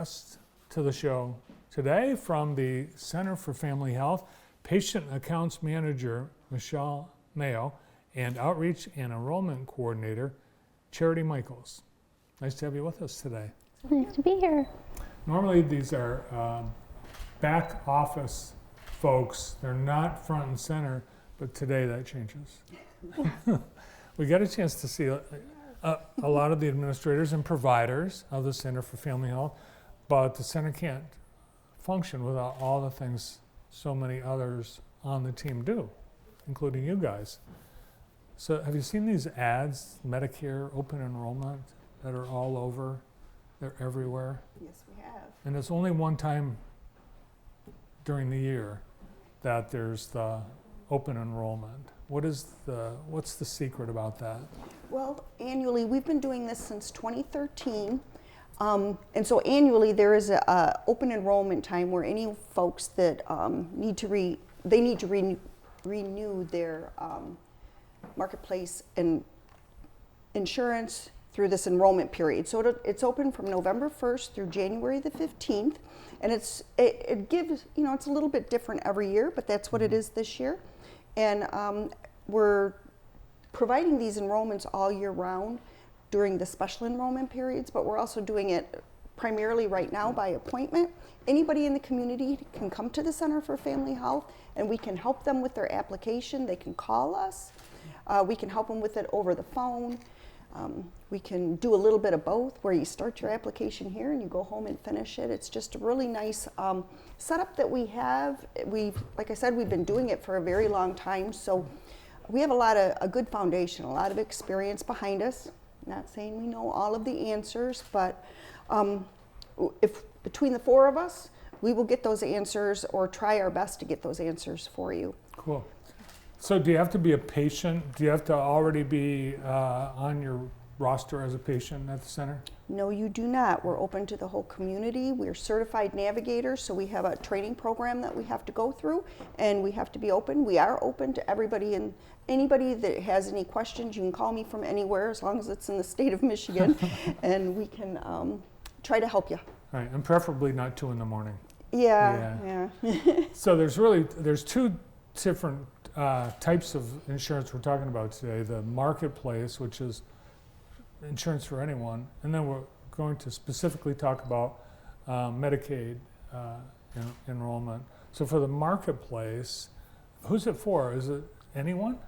Guest to the show today from the Center for Family Health, Patient Accounts Manager Michelle Mayo, and Outreach and Enrollment Coordinator Charity Michaels. Nice to have you with us today. Nice to be here. Normally these are back office folks. They're not front and center, but today that changes. We got a chance to see a lot of the administrators and providers of the Center for Family Health, but the center can't function without all the things so many others on the team do, including you guys. So have you seen these ads, Medicare, open enrollment, that are all over? They're everywhere. Yes, we have. And it's only one time during the year that there's the open enrollment. What's the secret about that? Well, annually, we've been doing this since 2013. And so annually there is a open enrollment time where any folks that need to renew their marketplace and insurance through this enrollment period. So it's open from November 1st through January the 15th, and it gives, it's a little bit different every year, but that's what it is this year. And we're providing these enrollments all year round during the special enrollment periods, but we're also doing it primarily right now by appointment. Anybody in the community can come to the Center for Family Health and we can help them with their application. They can call us. We can help them with it over the phone. We can do a little bit of both, where you start your application here and you go home and finish it. It's just a really nice setup that we have. Like I said, we've been doing it for a very long time, so we have a good foundation, a lot of experience behind us. Not saying we know all of the answers, but if between the four of us, we will get those answers or try our best to get those answers for you. Cool. So do you have to be a patient? Do you have to already be on your roster as a patient at the center? No, you do not. We're open to the whole community. We're certified navigators, so we have a training program that we have to go through, and we have to be open. We are open to everybody, and anybody that has any questions, you can call me from anywhere as long as it's in the state of Michigan, and we can try to help you. Right, and preferably not 2 a.m. Yeah. So there's two different types of insurance we're talking about today. The marketplace, which is insurance for anyone, and then we're going to specifically talk about Medicaid enrollment. So for the marketplace, who's it for? Is it anyone?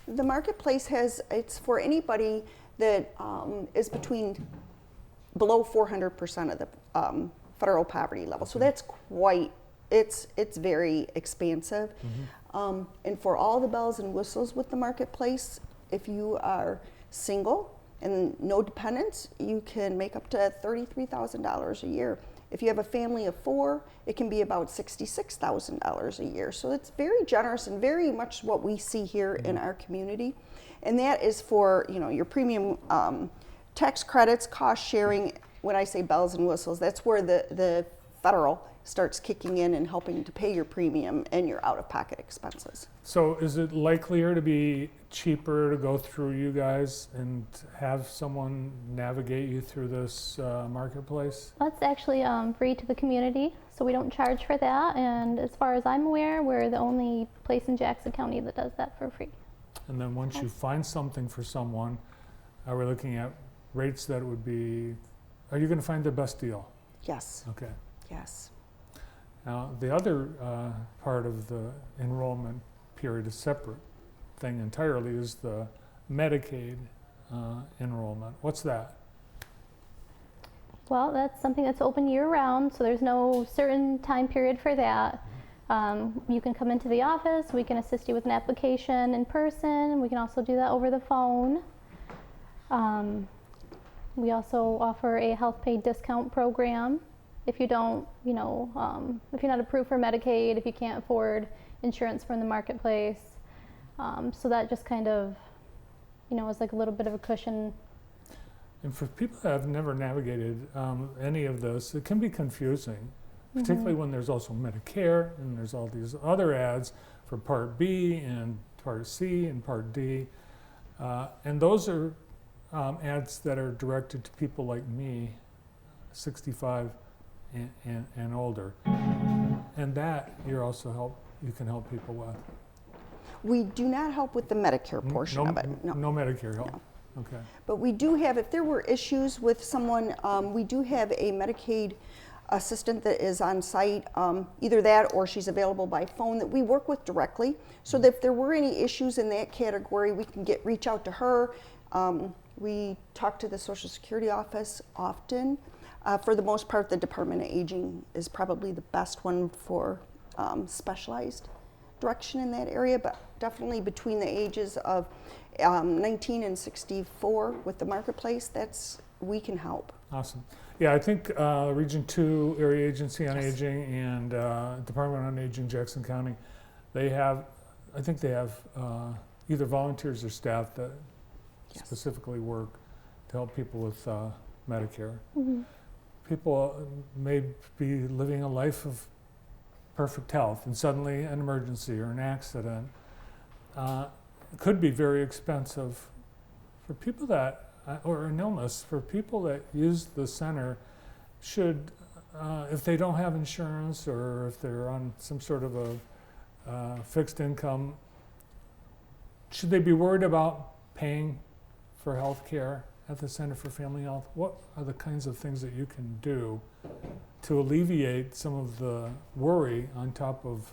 The marketplace it's for anybody that is below 400% of the federal poverty level. So that's it's very expansive. Mm-hmm. And for all the bells and whistles with the marketplace, if you are single and no dependents, you can make up to $33,000 a year. If you have a family of 4, it can be about $66,000 a year. So it's very generous and very much what we see here in our community. And that is for your premium tax credits, cost sharing. When I say bells and whistles, that's where the federal starts kicking in and helping to pay your premium and your out-of-pocket expenses. So is it likelier to be cheaper to go through you guys and have someone navigate you through this marketplace? That's actually free to the community, so we don't charge for that. And as far as I'm aware, we're the only place in Jackson County that does that for free. And then once you find something for someone, are we looking at rates that would be, are you going to find the best deal? Yes. Okay. Yes. Now, the other part of the enrollment period, a separate thing entirely, is the Medicaid enrollment. What's that? Well, that's something that's open year-round, so there's no certain time period for that. You can come into the office, we can assist you with an application in person, we can also do that over the phone. We also offer a health pay discount program. If you don't, if you're not approved for Medicaid, if you can't afford insurance from the marketplace. So that just kind of, is like a little bit of a cushion. And for people that have never navigated any of this, it can be confusing, particularly when there's also Medicare and there's all these other ads for Part B and Part C and Part D. And those are ads that are directed to people like me, 65 and older. And that you can help people with. We do not help with the Medicare portion no, of it. No Medicare help. No. Okay. But we do have, if there were issues with someone, we do have a Medicaid assistant that is on site, either that or she's available by phone that we work with directly. So that if there were any issues in that category, we can reach out to her. We talk to the Social Security office often. For the most part, the Department of Aging is probably the best one for specialized direction in that area, but definitely between the ages of 19 and 64 with the marketplace, we can help. Awesome. Yeah, I think Region 2 Area Agency on Aging and Department on Aging, Jackson County, I think they have either volunteers or staff that specifically work to help people with Medicare. Mm-hmm. People may be living a life of perfect health and suddenly an emergency or an accident could be very expensive for people that, or an illness, for people that use the center should, if they don't have insurance or if they're on some sort of a fixed income, should they be worried about paying for health care at the Center for Family Health? What are the kinds of things that you can do to alleviate some of the worry on top of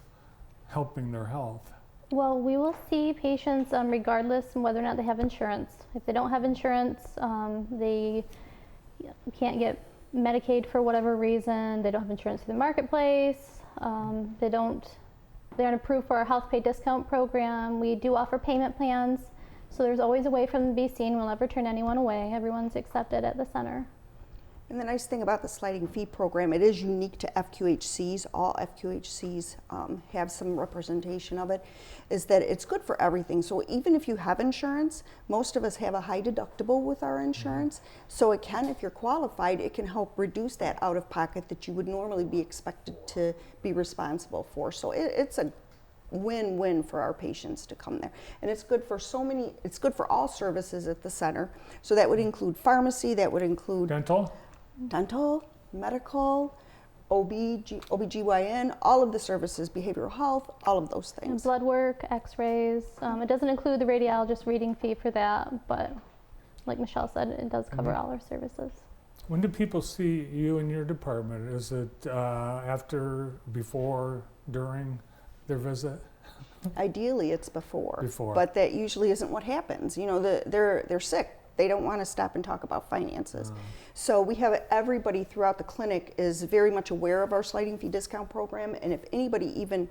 helping their health? Well, we will see patients regardless of whether or not they have insurance. If they don't have insurance, they can't get Medicaid for whatever reason, they don't have insurance through the marketplace, they aren't approved for our health pay discount program. We do offer payment plans, so there's always a way for them to be seen. We'll never turn anyone away. Everyone's accepted at the center. And the nice thing about the sliding fee program, it is unique to FQHCs. All FQHCs have some representation of it, is that it's good for everything. So even if you have insurance, most of us have a high deductible with our insurance. So it can, if you're qualified, it can help reduce that out of pocket that you would normally be expected to be responsible for. So it's a win-win for our patients to come there. And it's good for it's good for all services at the center. So that would include pharmacy, that would include dental, medical, OBGYN, all of the services, behavioral health, all of those things. And blood work, x-rays. It doesn't include the radiologist reading fee for that, but like Michelle said, it does cover all our services. When do people see you in your department? Is it after, before, during their visit? Ideally, it's before. Before. But that usually isn't what happens. You know, they're sick. They don't want to stop and talk about finances. So we have everybody throughout the clinic is very much aware of our sliding fee discount program, and if anybody even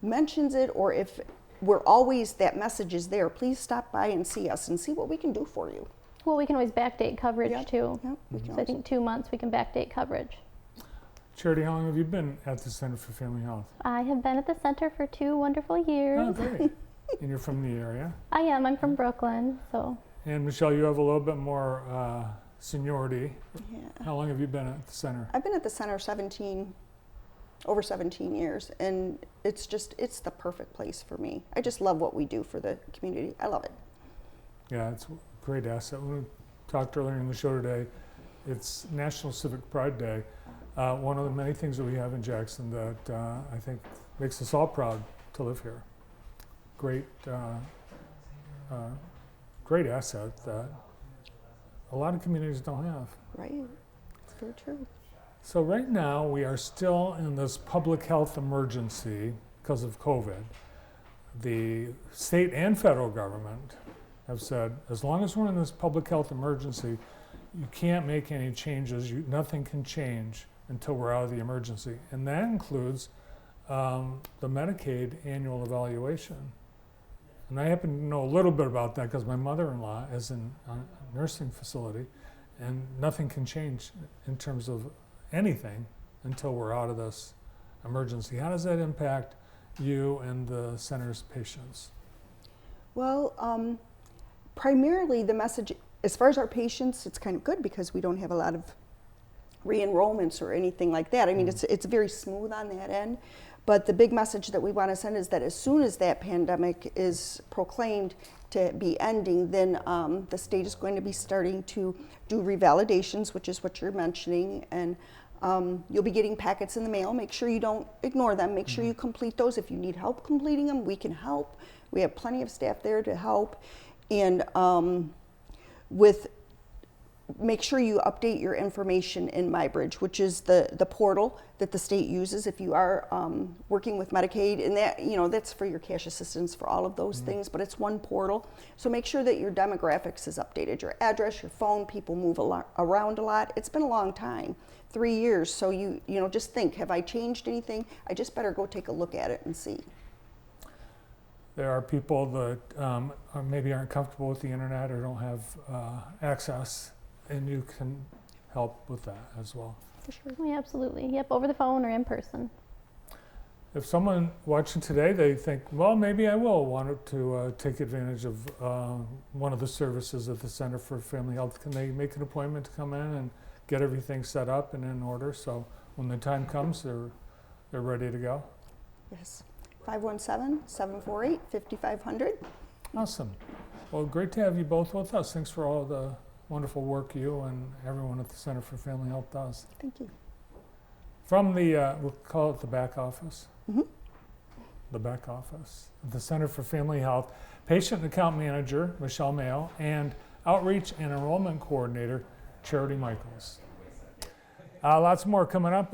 mentions it, or if that message is there, please stop by and see us and see what we can do for you. Well, we can always backdate coverage too. Yeah, So I think 2 months we can backdate coverage. Charity, how long have you been at the Center for Family Health? I have been at the center for 2 wonderful years. Oh, great. And you're from the area? I am. I'm from Brooklyn, so. And Michelle, you have a little bit more seniority. Yeah. How long have you been at the center? I've been at the center over 17 years, and it's the perfect place for me. I just love what we do for the community. I love it. Yeah, it's a great asset. When we talked earlier in the show today, it's National Civic Pride Day. One of the many things that we have in Jackson that I think makes us all proud to live here. Great asset that a lot of communities don't have. Right. It's very true. So right now we are still in this public health emergency because of COVID. The state and federal government have said, as long as we're in this public health emergency, you can't make any changes. Nothing can change until we're out of the emergency. And that includes the Medicaid annual evaluation. And I happen to know a little bit about that because my mother-in-law is in a nursing facility, and nothing can change in terms of anything until we're out of this emergency. How does that impact you and the center's patients? Well, primarily the message, as far as our patients, it's kind of good because we don't have a lot of re-enrollments or anything like that. I mean, it's very smooth on that end. But the big message that we want to send is that as soon as that pandemic is proclaimed to be ending, then the state is going to be starting to do revalidations, which is what you're mentioning, and you'll be getting packets in the mail. Make sure you don't ignore them. Make sure you complete those. If you need help completing them, we can help. We have plenty of staff there to help. And make sure you update your information in MyBridge, which is the portal that the state uses if you are working with Medicaid, and that, you know, that's for your cash assistance for all of those things, but it's one portal. So make sure that your demographics is updated, your address, your phone. People move around a lot. It's been a long time, 3 years. So you know, just think, have I changed anything? I just better go take a look at it and see. There are people that maybe aren't comfortable with the internet or don't have access, and you can help with that as well. For sure. Yeah, absolutely. Yep, over the phone or in person. If someone watching today, they think, well, maybe I will want to take advantage of one of the services at the Center for Family Health, can they make an appointment to come in and get everything set up and in order, so when the time comes, they're ready to go? Yes. 517-748-5500. Awesome. Well, great to have you both with us. Thanks for all the wonderful work you and everyone at the Center for Family Health does. Thank you. From the, we'll call it the back office. Mm-hmm. The back office, the Center for Family Health, Patient and Account Manager, Michelle Mayo, and Outreach and Enrollment Coordinator, Charity Michaels. Lots more coming up.